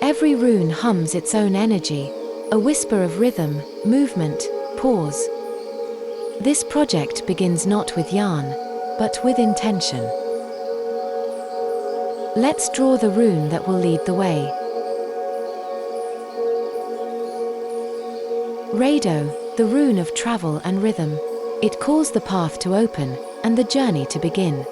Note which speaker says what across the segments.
Speaker 1: Every rune hums its own energy, a whisper of rhythm, movement, pause. This project begins not with yarn, but with intention. Let's draw the rune that will lead the way. Raidho, the rune of travel and rhythm. It calls the path to open, and the journey to begin.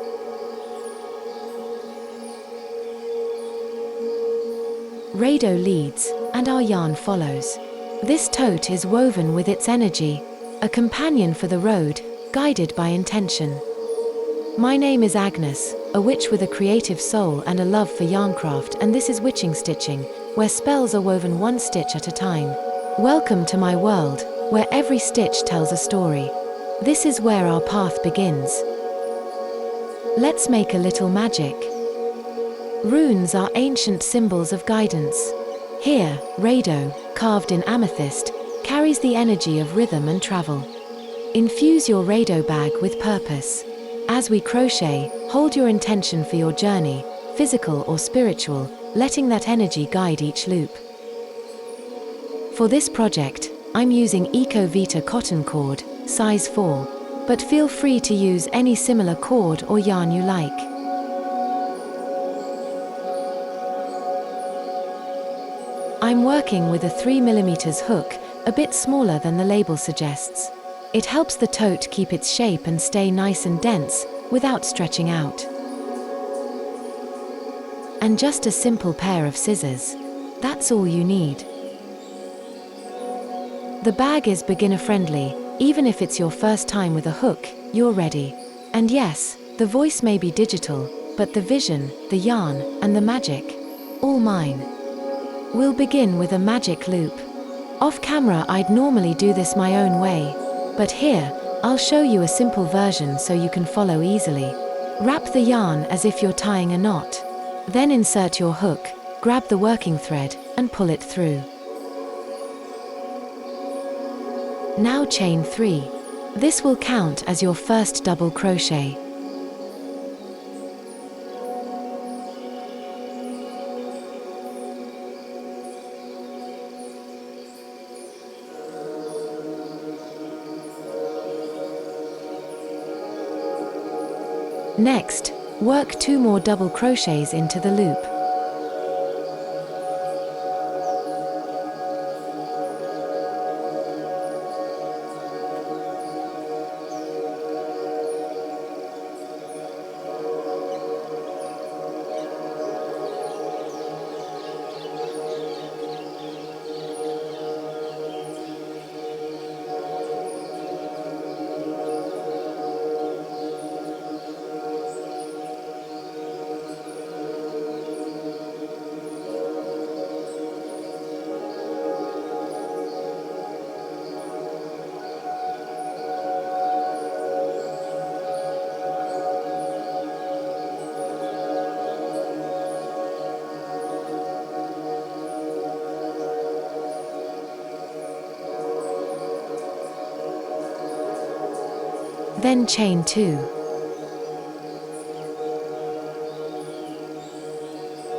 Speaker 1: Raidho leads, and our yarn follows. This tote is woven with its energy, a companion for the road, guided by intention. My name is Agnes, a witch with a creative soul and a love for yarncraft, and this is witching stitching, where spells are woven one stitch at a time. Welcome to my world, where every stitch tells a story. This is where our path begins. Let's make a little magic. Runes are ancient symbols of guidance. Here, Raidho, carved in amethyst, carries the energy of rhythm and travel. Infuse your Raidho bag with purpose. As we crochet, hold your intention for your journey, physical or spiritual, letting that energy guide each loop. For this project, I'm using Eco Vita cotton cord, size 4, but feel free to use any similar cord or yarn you like. I'm working with a 3mm hook, a bit smaller than the label suggests. It helps the tote keep its shape and stay nice and dense, without stretching out. And just a simple pair of scissors. That's all you need. The bag is beginner-friendly. Even if it's your first time with a hook, you're ready. And yes, the voice may be digital, but the vision, the yarn, and the magic, all mine. We'll begin with a magic loop. Off camera I'd normally do this my own way, but here, I'll show you a simple version so you can follow easily. Wrap the yarn as if you're tying a knot. Then insert your hook, grab the working thread, and pull it through. Now chain 3. This will count as your first double crochet. Next, work 2 more double crochets into the loop. Then chain 2.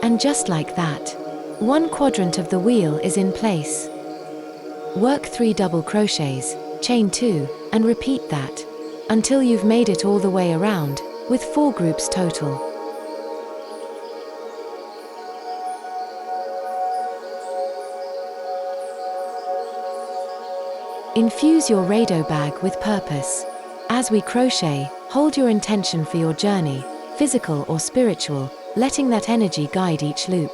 Speaker 1: And just like that, one quadrant of the wheel is in place. Work 3 double crochets, chain 2, and repeat that until you've made it all the way around, with 4 groups total. Infuse your Raidho bag with purpose. As we crochet, hold your intention for your journey, physical or spiritual, letting that energy guide each loop.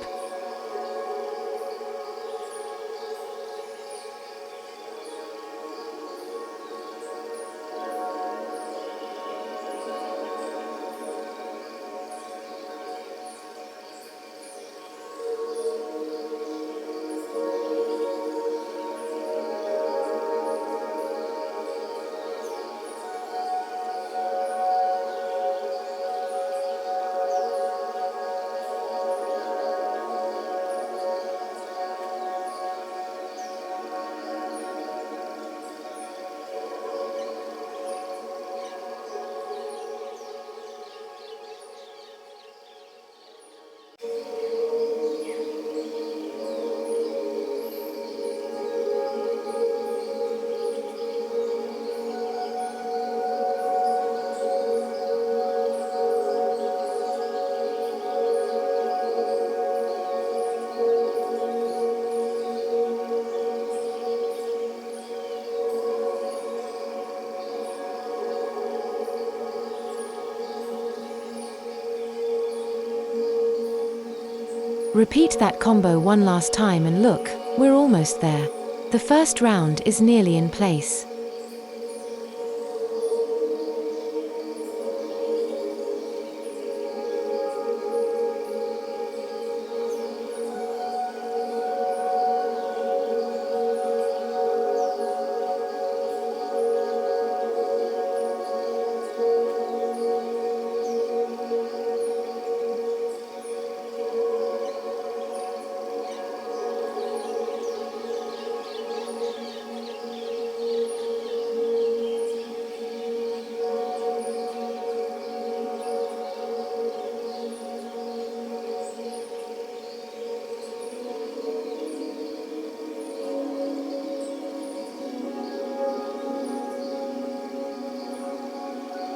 Speaker 1: Repeat that combo one last time and look, we're almost there. The first round is nearly in place.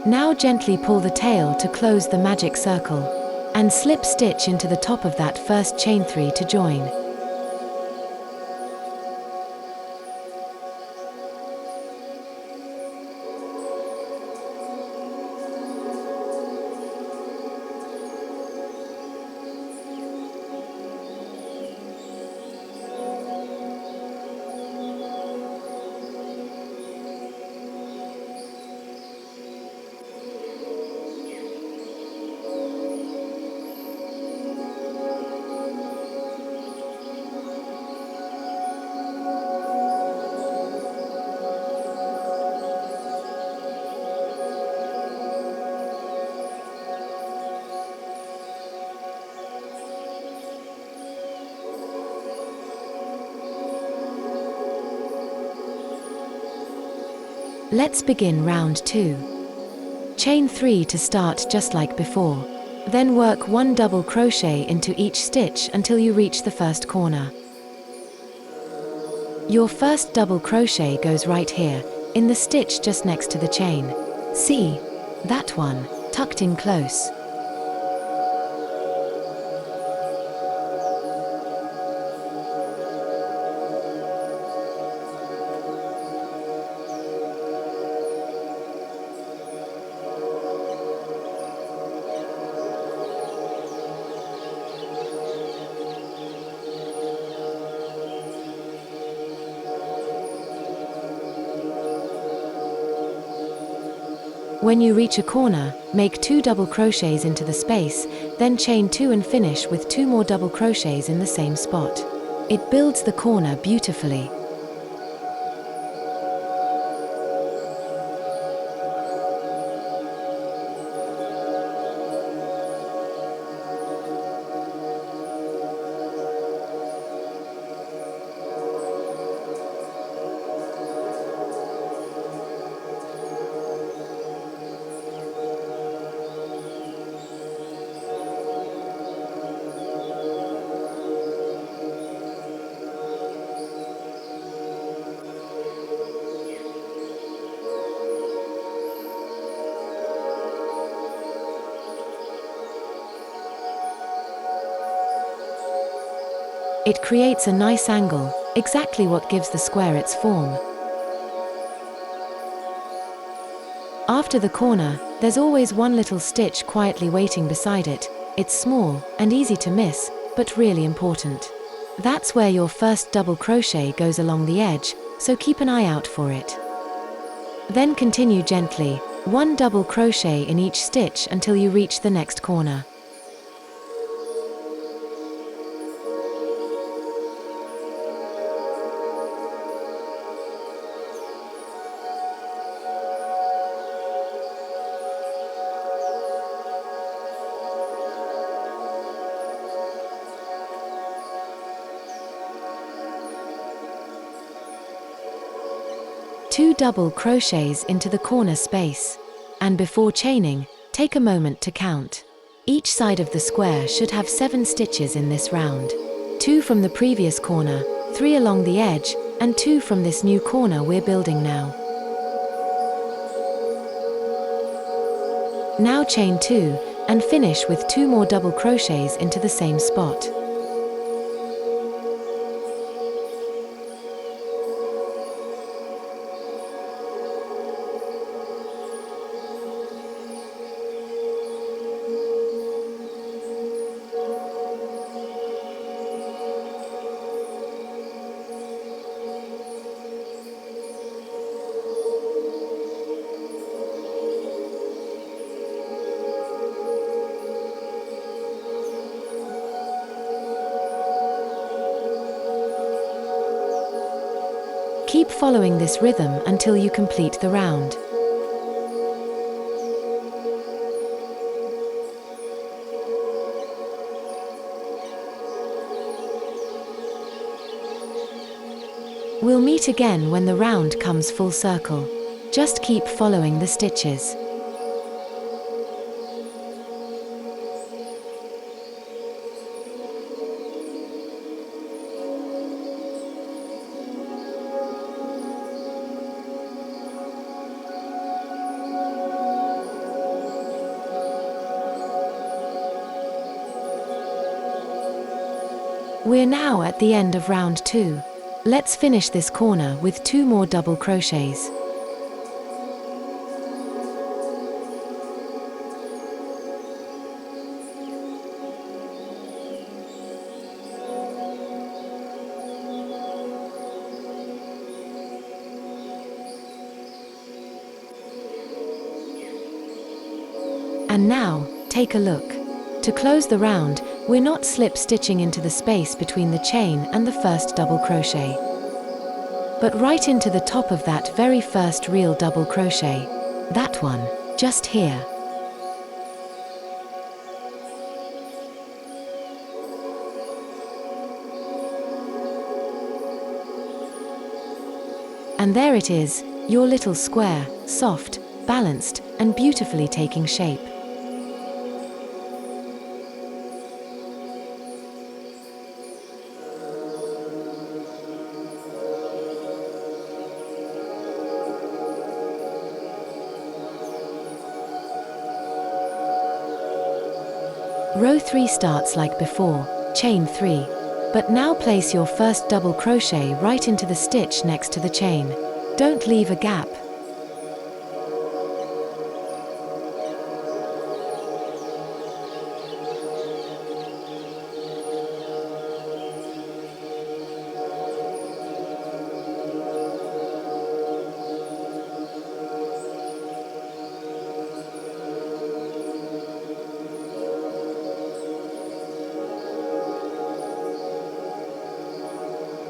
Speaker 1: Now gently pull the tail to close the magic circle, and slip stitch into the top of that first chain 3 to join. Let's begin round 2. Chain 3 to start just like before. Then work 1 double crochet into each stitch until you reach the first corner. Your first double crochet goes right here, in the stitch just next to the chain. See? That one, tucked in close. When you reach a corner, make 2 double crochets into the space, then chain 2 and finish with 2 more double crochets in the same spot. It builds the corner beautifully. It creates a nice angle, exactly what gives the square its form. After the corner, there's always one little stitch quietly waiting beside it. It's small and easy to miss, but really important. That's where your first double crochet goes along the edge, so keep an eye out for it. Then continue gently, 1 double crochet in each stitch until you reach the next corner. Two double crochets into the corner space. And before chaining, take a moment to count. Each side of the square should have 7 stitches in this round. 2 from the previous corner, 3 along the edge, and 2 from this new corner we're building now. Now chain 2, and finish with 2 more double crochets into the same spot. Keep following this rhythm until you complete the round. We'll meet again when the round comes full circle. Just keep following the stitches. We're now at the end of round 2. Let's finish this corner with 2 more double crochets. And now, take a look. To close the round, we're not slip stitching into the space between the chain and the first double crochet, but right into the top of that very first real double crochet. That one, just here. And there it is, your little square, soft, balanced, and beautifully taking shape. Row 3 starts like before, chain 3. But now place your first double crochet right into the stitch next to the chain. Don't leave a gap.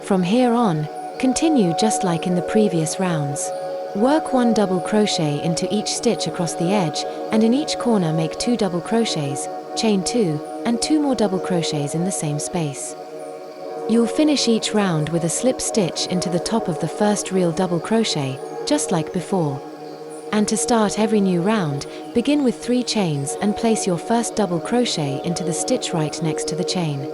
Speaker 1: From here on, continue just like in the previous rounds. Work 1 double crochet into each stitch across the edge, and in each corner make 2 double crochets, chain 2, and 2 more double crochets in the same space. You'll finish each round with a slip stitch into the top of the first real double crochet, just like before. And to start every new round, begin with 3 chains and place your first double crochet into the stitch right next to the chain.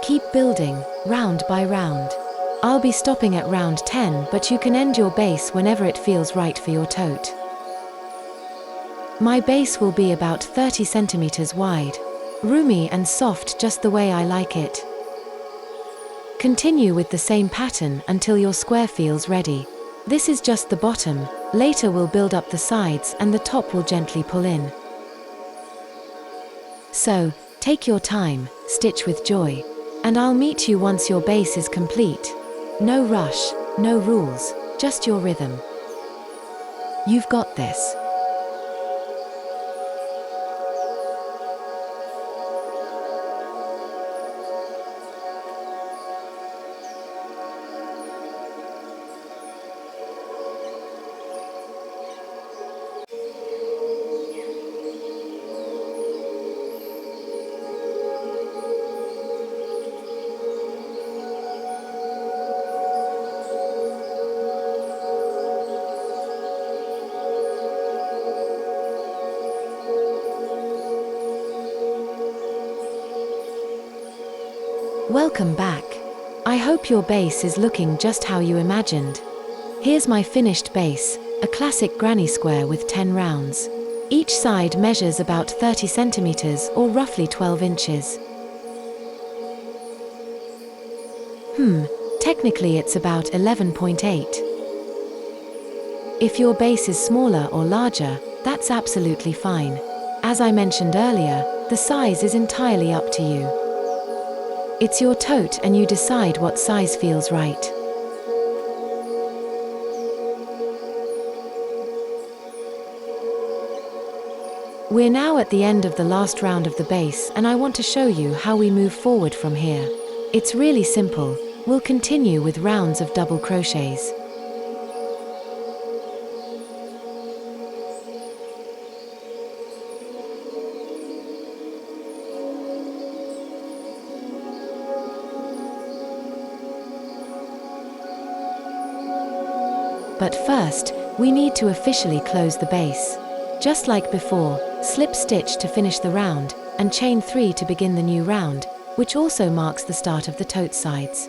Speaker 1: Keep building, round by round. I'll be stopping at round 10, but you can end your base whenever it feels right for your tote. My base will be about 30 centimeters wide. Roomy and soft, just the way I like it. Continue with the same pattern until your square feels ready. This is just the bottom. Later we'll build up the sides and the top will gently pull in. So, take your time, stitch with joy. And I'll meet you once your base is complete. No rush, no rules, just your rhythm. You've got this. Welcome back. I hope your base is looking just how you imagined. Here's my finished base, a classic granny square with 10 rounds. Each side measures about 30 centimeters or roughly 12 inches. Technically it's about 11.8. If your base is smaller or larger, that's absolutely fine. As I mentioned earlier, the size is entirely up to you. It's your tote and you decide what size feels right. We're now at the end of the last round of the base, and I want to show you how we move forward from here. It's really simple. We'll continue with rounds of double crochets. But first, we need to officially close the base. Just like before, slip stitch to finish the round, and chain 3 to begin the new round, which also marks the start of the tote sides.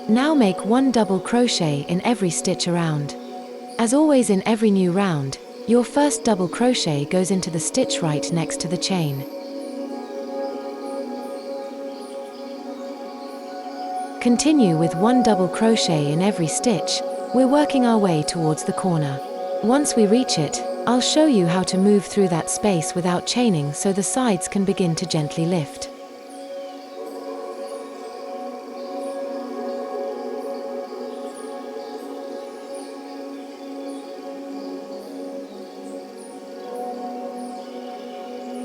Speaker 1: Now make 1 double crochet in every stitch around. As always in every new round, your first double crochet goes into the stitch right next to the chain. Continue with 1 double crochet in every stitch. We're working our way towards the corner. Once we reach it, I'll show you how to move through that space without chaining so the sides can begin to gently lift.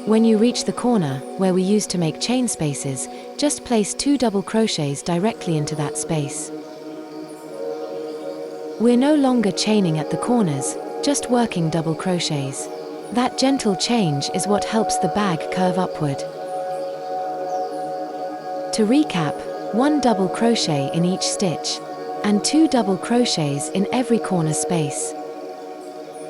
Speaker 1: When you reach the corner, where we used to make chain spaces, just place 2 double crochets directly into that space. We're no longer chaining at the corners, just working double crochets. That gentle change is what helps the bag curve upward. To recap, 1 double crochet in each stitch, and 2 double crochets in every corner space.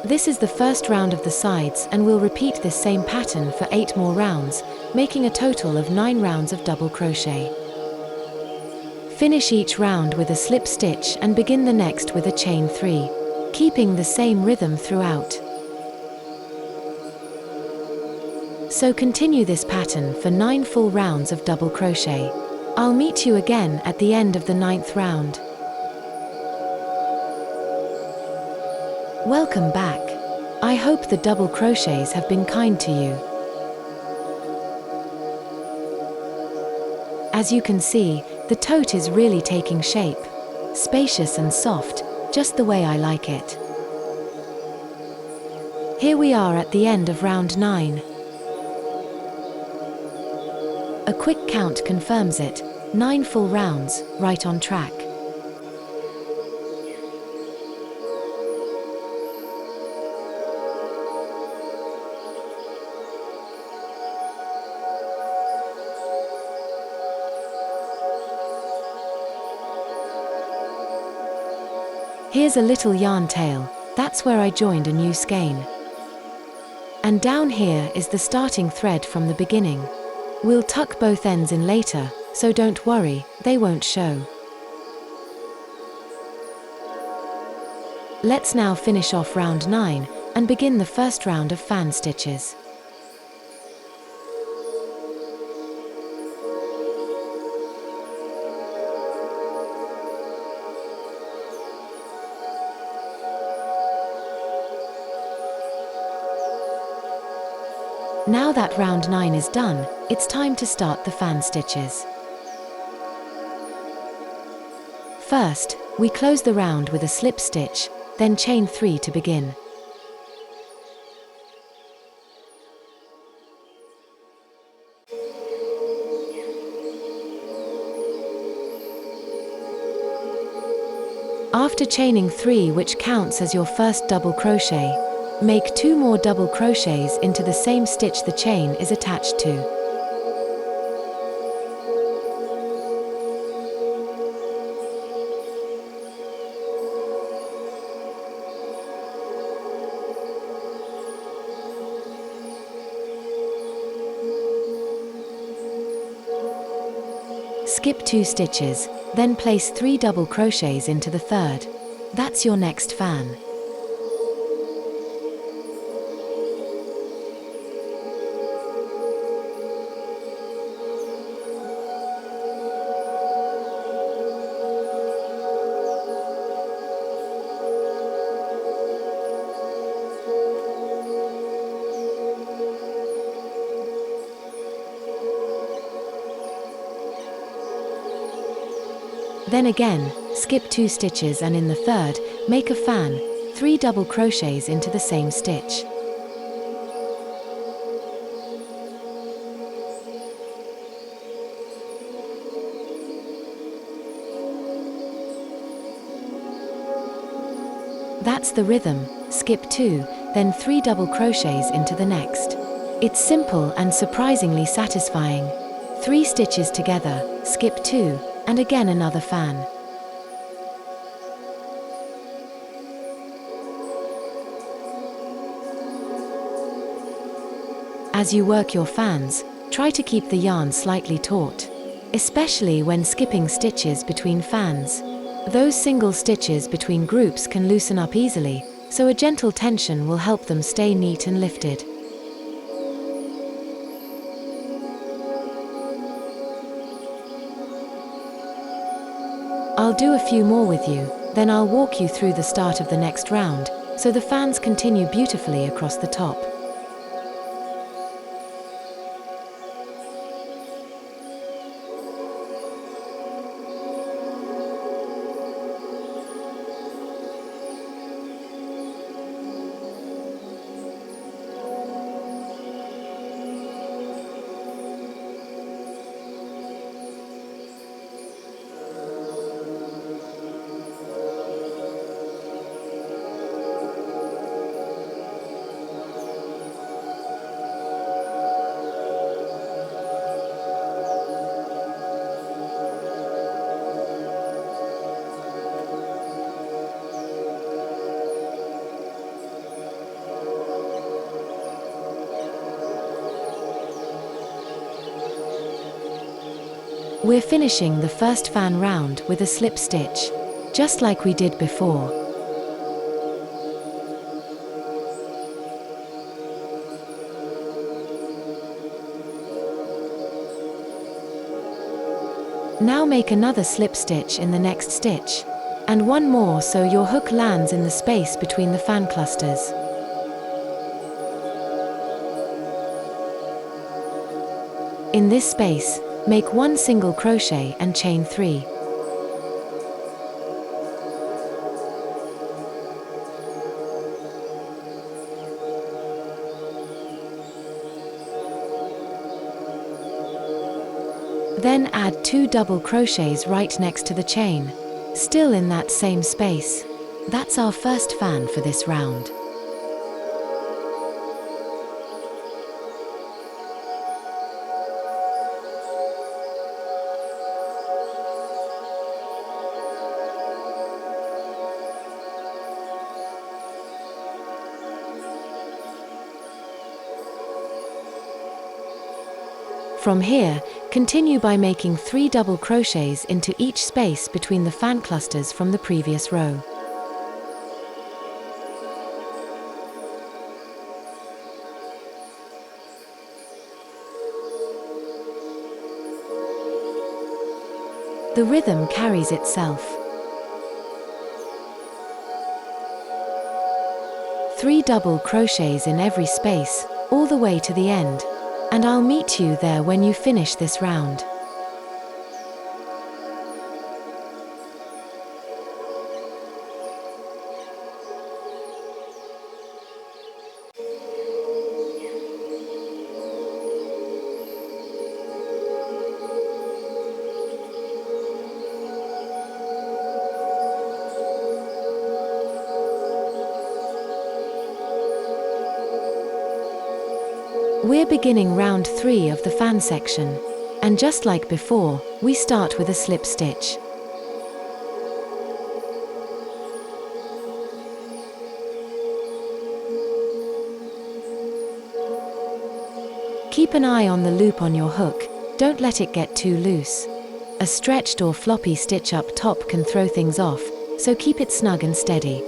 Speaker 1: This is the first round of the sides, and we'll repeat this same pattern for 8 more rounds, making a total of 9 rounds of double crochet. Finish each round with a slip stitch and begin the next with a chain 3, keeping the same rhythm throughout. So continue this pattern for 9 full rounds of double crochet. I'll meet you again at the end of the 9th round. Welcome back. I hope the double crochets have been kind to you. As you can see, the tote is really taking shape. Spacious and soft, just the way I like it. Here we are at the end of round 9. A quick count confirms it. 9 full rounds, right on track. Here's a little yarn tail. That's where I joined a new skein. And down here is the starting thread from the beginning. We'll tuck both ends in later, so don't worry, they won't show. Let's now finish off round 9 and begin the first round of fan stitches. Now that round 9 is done, it's time to start the fan stitches. First, we close the round with a slip stitch, then chain 3 to begin. After chaining 3, which counts as your first double crochet, make 2 more double crochets into the same stitch the chain is attached to. Skip 2 stitches, then place 3 double crochets into the third. That's your next fan. Then again, skip 2 stitches and in the third, make a fan, 3 double crochets into the same stitch. That's the rhythm, skip 2, then 3 double crochets into the next. It's simple and surprisingly satisfying. 3 stitches together, skip 2, and again another fan. As you work your fans, try to keep the yarn slightly taut, especially when skipping stitches between fans. Those single stitches between groups can loosen up easily, so a gentle tension will help them stay neat and lifted. I'll do a few more with you, then I'll walk you through the start of the next round, so the fans continue beautifully across the top. We're finishing the first fan round with a slip stitch, just like we did before. Now make another slip stitch in the next stitch, and one more so your hook lands in the space between the fan clusters. In this space, make 1 single crochet and chain 3. Then add 2 double crochets right next to the chain, still in that same space. That's our first fan for this round. From here, continue by making 3 double crochets into each space between the fan clusters from the previous row. The rhythm carries itself. 3 double crochets in every space, all the way to the end. And I'll meet you there when you finish this round. We're beginning round 3 of the fan section, and just like before, we start with a slip stitch. Keep an eye on the loop on your hook, don't let it get too loose. A stretched or floppy stitch up top can throw things off, so keep it snug and steady.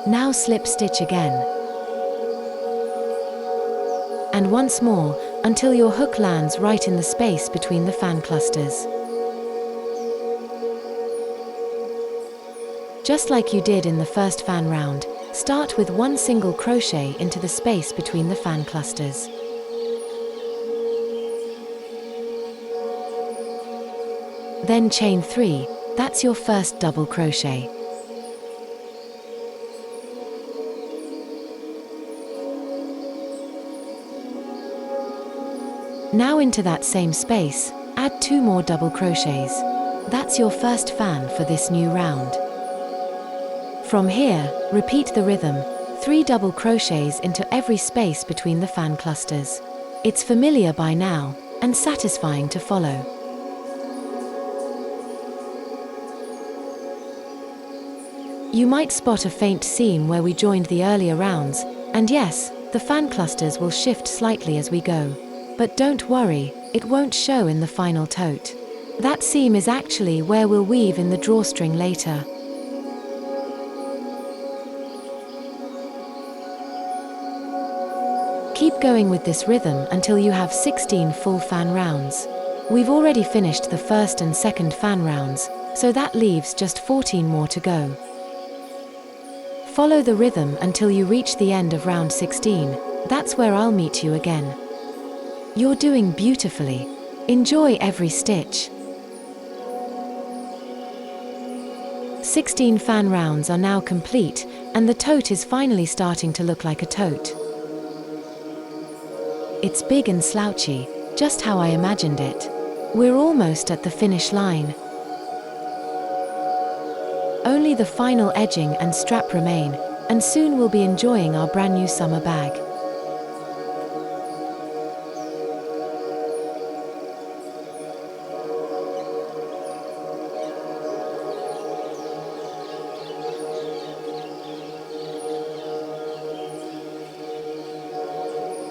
Speaker 1: Now slip stitch again. And once more, until your hook lands right in the space between the fan clusters. Just like you did in the first fan round, start with 1 single crochet into the space between the fan clusters. Then chain 3, that's your first double crochet. Now into that same space, add 2 more double crochets. That's your first fan for this new round. From here, repeat the rhythm, 3 double crochets into every space between the fan clusters. It's familiar by now, and satisfying to follow. You might spot a faint seam where we joined the earlier rounds, and yes, the fan clusters will shift slightly as we go. But don't worry, it won't show in the final tote. That seam is actually where we'll weave in the drawstring later. Keep going with this rhythm until you have 16 full fan rounds. We've already finished the first and second fan rounds, so that leaves just 14 more to go. Follow the rhythm until you reach the end of round 16, that's where I'll meet you again. You're doing beautifully. Enjoy every stitch. 16 fan rounds are now complete, and the tote is finally starting to look like a tote. It's big and slouchy, just how I imagined it. We're almost at the finish line. Only the final edging and strap remain, and soon we'll be enjoying our brand new summer bag.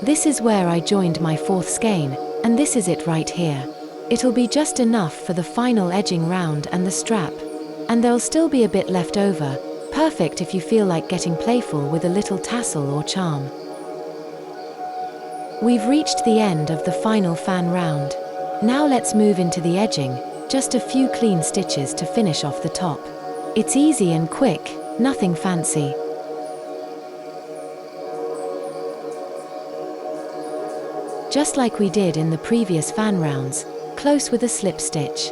Speaker 1: This is where I joined my 4th skein, and this is it right here. It'll be just enough for the final edging round and the strap. And there'll still be a bit left over, perfect if you feel like getting playful with a little tassel or charm. We've reached the end of the final fan round. Now let's move into the edging, just a few clean stitches to finish off the top. It's easy and quick, nothing fancy. Just like we did in the previous fan rounds, close with a slip stitch.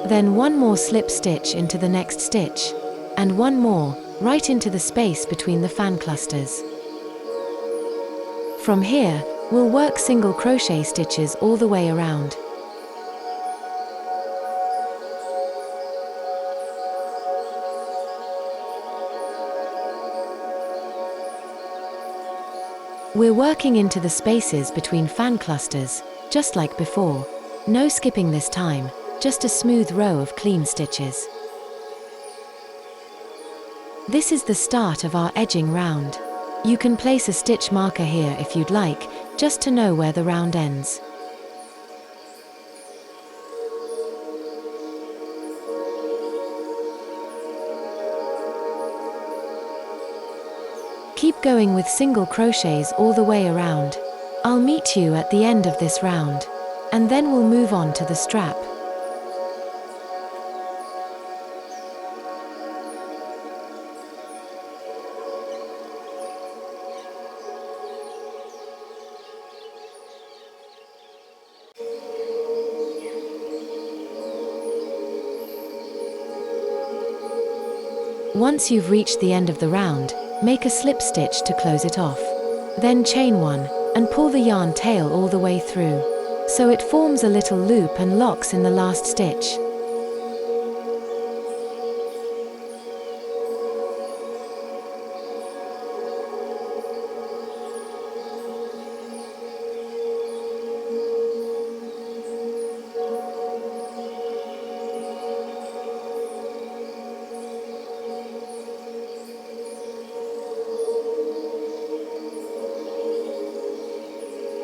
Speaker 1: Then 1 more slip stitch into the next stitch, and 1 more, right into the space between the fan clusters. From here, we'll work single crochet stitches all the way around. We're working into the spaces between fan clusters, just like before. No skipping this time, just a smooth row of clean stitches. This is the start of our edging round. You can place a stitch marker here if you'd like, just to know where the round ends. Keep going with single crochets all the way around. I'll meet you at the end of this round, and then we'll move on to the strap. Once you've reached the end of the round, make a slip stitch to close it off. Then chain 1, and pull the yarn tail all the way through, so it forms a little loop and locks in the last stitch.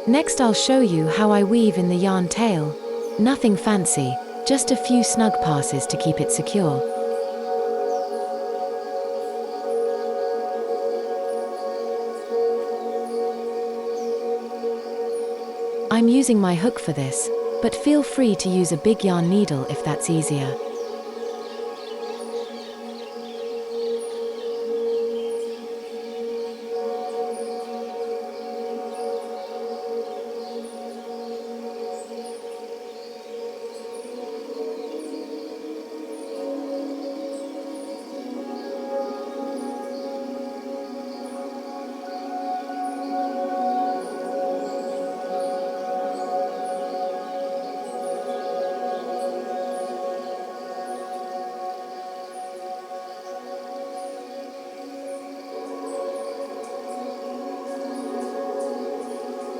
Speaker 1: Next I'll show you how I weave in the yarn tail. Nothing fancy, just a few snug passes to keep it secure. I'm using my hook for this, but feel free to use a big yarn needle if that's easier.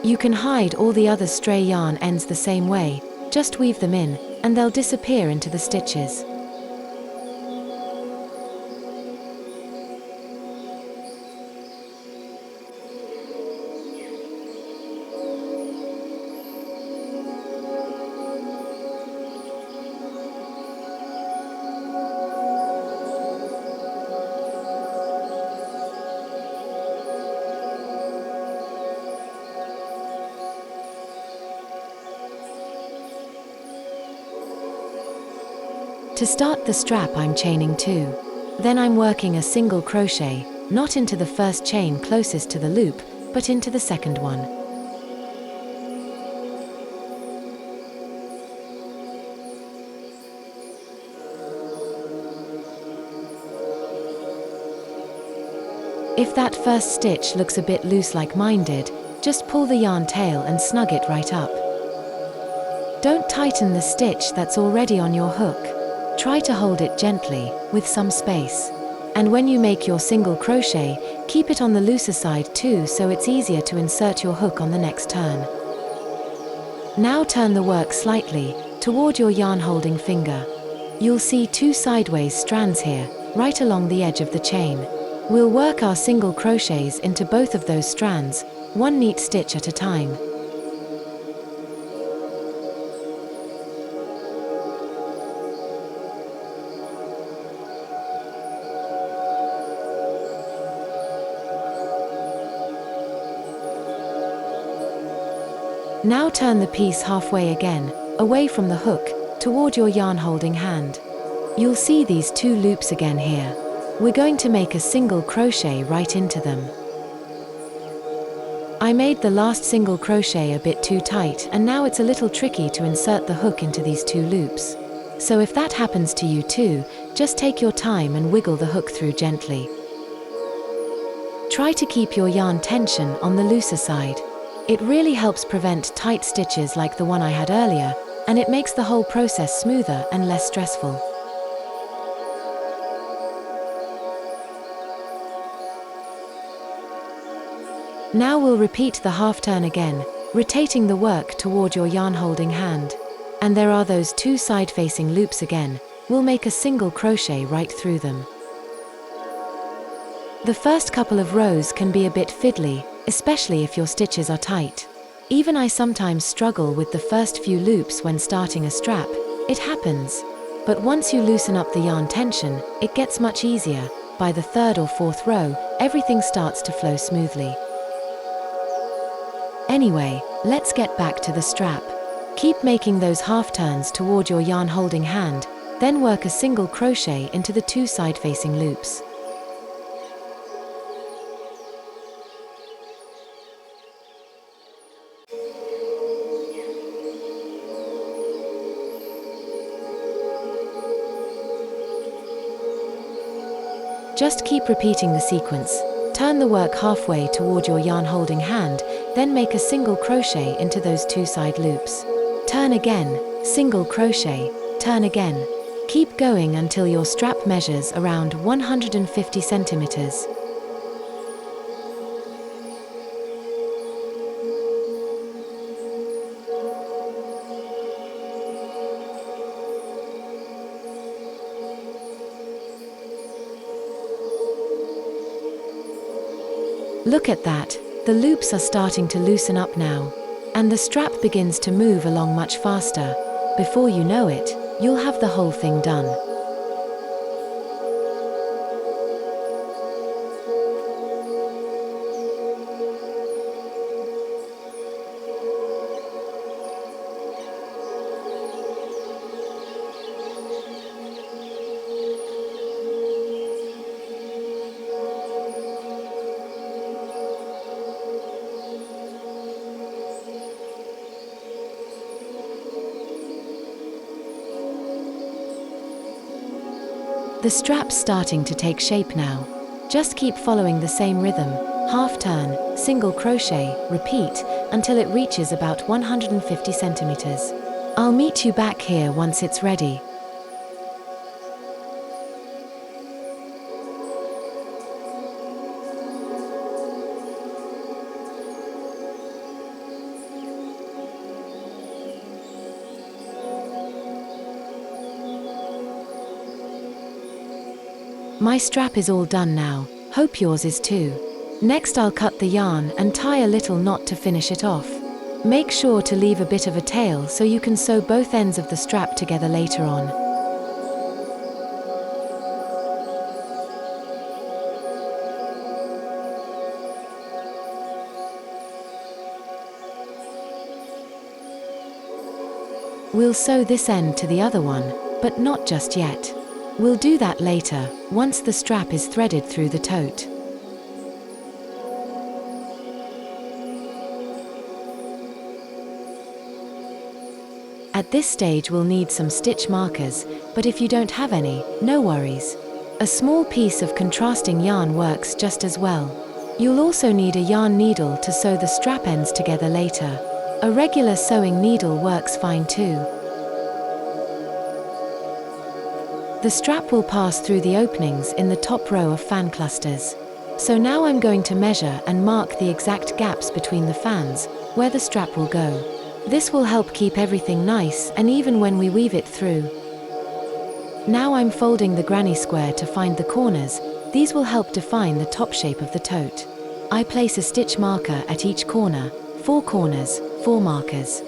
Speaker 1: You can hide all the other stray yarn ends the same way, just weave them in, and they'll disappear into the stitches. To start the strap, I'm chaining 2. Then I'm working a single crochet, not into the first chain closest to the loop, but into the second one. If that first stitch looks a bit loose like mine did, just pull the yarn tail and snug it right up. Don't tighten the stitch that's already on your hook. Try to hold it gently, with some space. And when you make your single crochet, keep it on the looser side too, so it's easier to insert your hook on the next turn. Now turn the work slightly, toward your yarn holding finger. You'll see 2 sideways strands here, right along the edge of the chain. We'll work our single crochets into both of those strands, 1 neat stitch at a time. Now turn the piece halfway again, away from the hook, toward your yarn holding hand. You'll see these 2 loops again here. We're going to make a single crochet right into them. I made the last single crochet a bit too tight, and now it's a little tricky to insert the hook into these 2 loops. So if that happens to you too, just take your time and wiggle the hook through gently. Try to keep your yarn tension on the looser side. It really helps prevent tight stitches like the one I had earlier, and it makes the whole process smoother and less stressful. Now we'll repeat the half turn again, rotating the work toward your yarn holding hand. And there are those 2 side facing loops again. We'll make a single crochet right through them. The first couple of rows can be a bit fiddly, especially if your stitches are tight. Even I sometimes struggle with the first few loops when starting a strap. It happens. But once you loosen up the yarn tension, it gets much easier. By the 3rd or 4th row, everything starts to flow smoothly. Anyway, let's get back to the strap. Keep making those half turns toward your yarn holding hand, then work a single crochet into the 2 side facing loops. Just keep repeating the sequence. Turn the work halfway toward your yarn holding hand, then make a single crochet into those 2 side loops. Turn again, single crochet, turn again. Keep going until your strap measures around 150 centimeters. Look at that, the loops are starting to loosen up now. And the strap begins to move along much faster. Before you know it, you'll have the whole thing done. The strap's starting to take shape now. Just keep following the same rhythm, half turn, single crochet, repeat, until it reaches about 150 centimeters. I'll meet you back here once it's ready. My strap is all done now, hope yours is too. Next I'll cut the yarn and tie a little knot to finish it off. Make sure to leave a bit of a tail so you can sew both ends of the strap together later on. We'll sew this end to the other one, but not just yet. We'll do that later, once the strap is threaded through the tote. At this stage we'll need some stitch markers, but if you don't have any, no worries. A small piece of contrasting yarn works just as well. You'll also need a yarn needle to sew the strap ends together later. A regular sewing needle works fine too. The strap will pass through the openings in the top row of fan clusters. So now I'm going to measure and mark the exact gaps between the fans, where the strap will go. This will help keep everything nice and even when we weave it through. Now I'm folding the granny square to find the corners. These will help define the top shape of the tote. I place a stitch marker at each corner, 4 corners, 4 markers.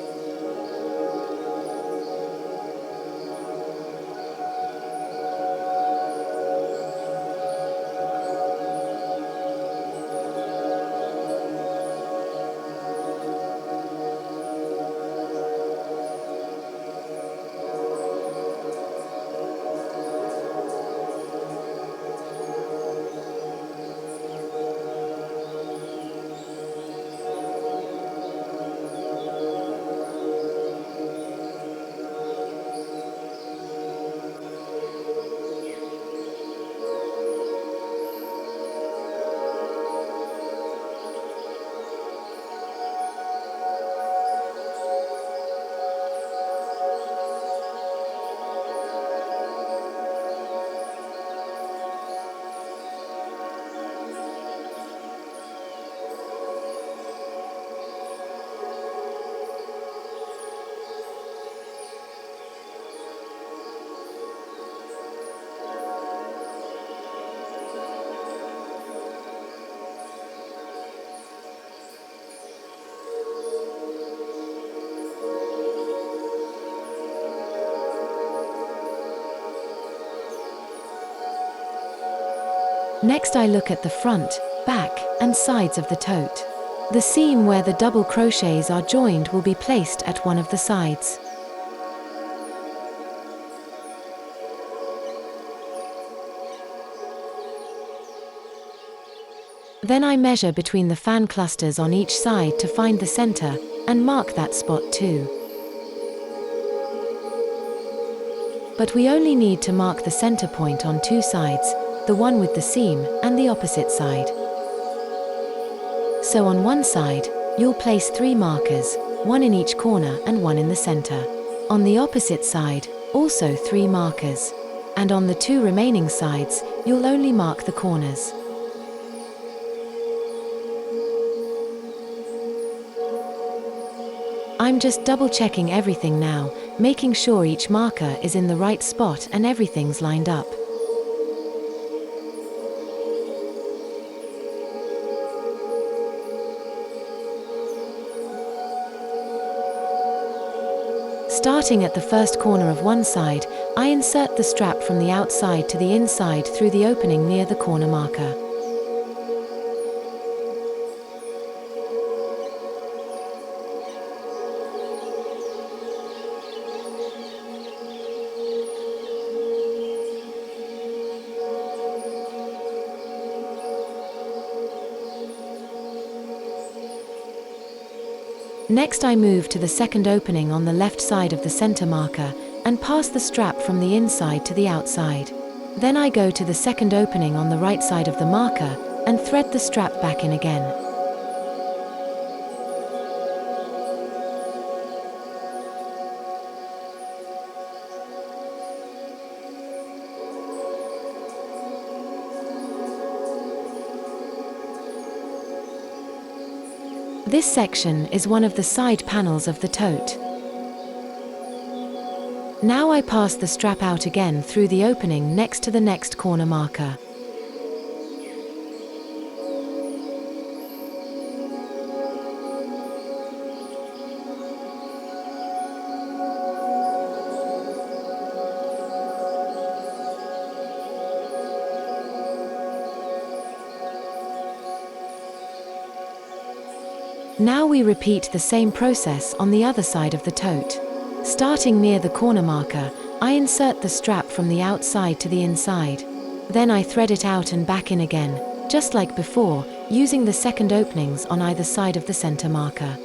Speaker 1: Next I look at the front, back, and sides of the tote. The seam where the double crochets are joined will be placed at one of the sides. Then I measure between the fan clusters on each side to find the center, and mark that spot too. But we only need to mark the center point on 2 sides, the one with the seam and the opposite side. So on one side, you'll place 3 markers, 1 in each corner and 1 in the center. On the opposite side, also 3 markers. And on the 2 remaining sides, you'll only mark the corners. I'm just double checking everything now, making sure each marker is in the right spot and everything's lined up. Starting at the first corner of one side, I insert the strap from the outside to the inside through the opening near the corner marker. Next I move to the second opening on the left side of the center marker and pass the strap from the inside to the outside. Then I go to the second opening on the right side of the marker and thread the strap back in again. This section is one of the side panels of the tote. Now I pass the strap out again through the opening next to the next corner marker. Now we repeat the same process on the other side of the tote. Starting near the corner marker, I insert the strap from the outside to the inside. Then I thread it out and back in again, just like before, using the second openings on either side of the center marker.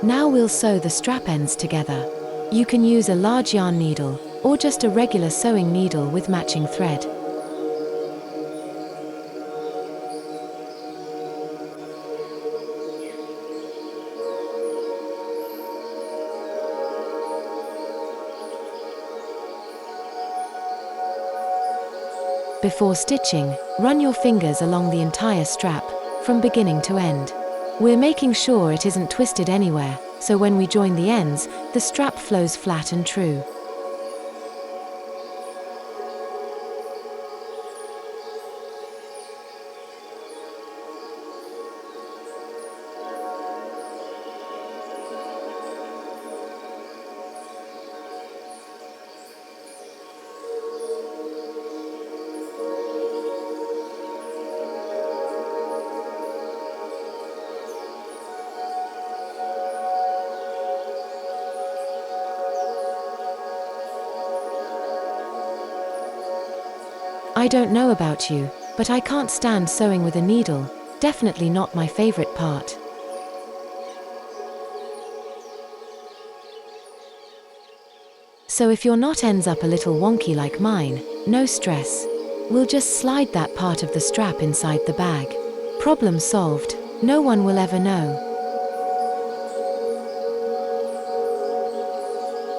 Speaker 1: Now we'll sew the strap ends together. You can use a large yarn needle, or just a regular sewing needle with matching thread. Before stitching, run your fingers along the entire strap, from beginning to end. We're making sure it isn't twisted anywhere, so when we join the ends, the strap flows flat and true. I don't know about you, but I can't stand sewing with a needle, definitely not my favorite part. So if your knot ends up a little wonky like mine, no stress. We'll just slide that part of the strap inside the bag. Problem solved, no one will ever know.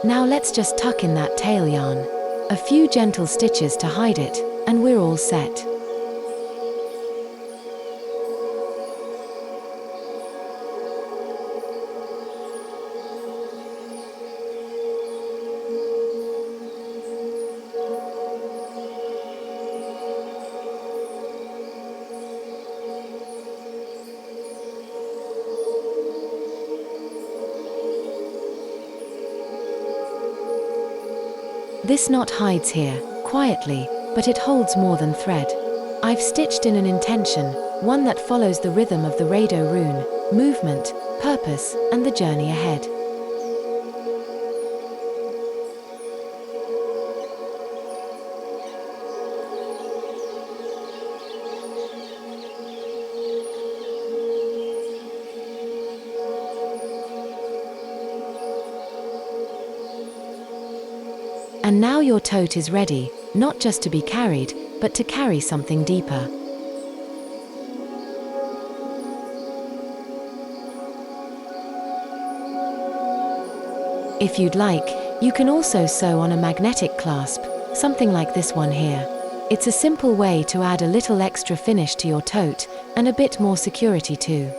Speaker 1: Now let's just tuck in that tail yarn. A few gentle stitches to hide it, and we're all set. This knot hides here, quietly, but it holds more than thread. I've stitched in an intention, one that follows the rhythm of the Raidho rune, movement, purpose, and the journey ahead. And now your tote is ready, not just to be carried, but to carry something deeper. If you'd like, you can also sew on a magnetic clasp, something like this one here. It's a simple way to add a little extra finish to your tote, and a bit more security too.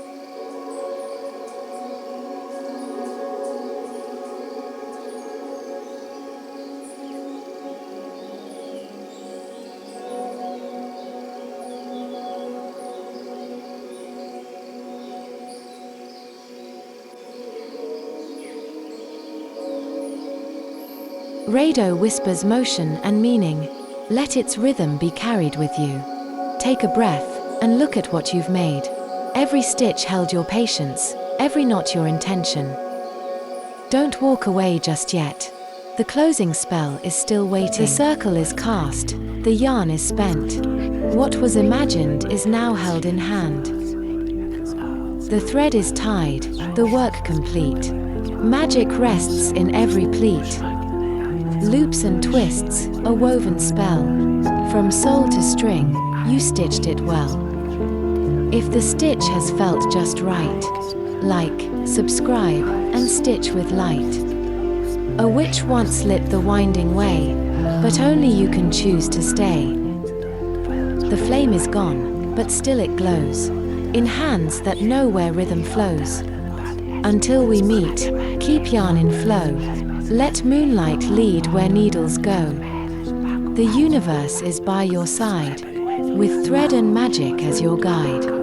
Speaker 1: Raidho whispers motion and meaning. Let its rhythm be carried with you. Take a breath and look at what you've made. Every stitch held your patience, every knot your intention. Don't walk away just yet. The closing spell is still waiting. The circle is cast, the yarn is spent. What was imagined is now held in hand. The thread is tied, the work complete. Magic rests in every pleat. Loops and twists, a woven spell. From soul to string, you stitched it well. If the stitch has felt just right, like, subscribe, and stitch with light. A witch once lit the winding way, but only you can choose to stay. The flame is gone, but still it glows, in hands that know where rhythm flows. Until we meet, keep yarn in flow. Let moonlight lead where needles go. The universe is by your side, with thread and magic as your guide.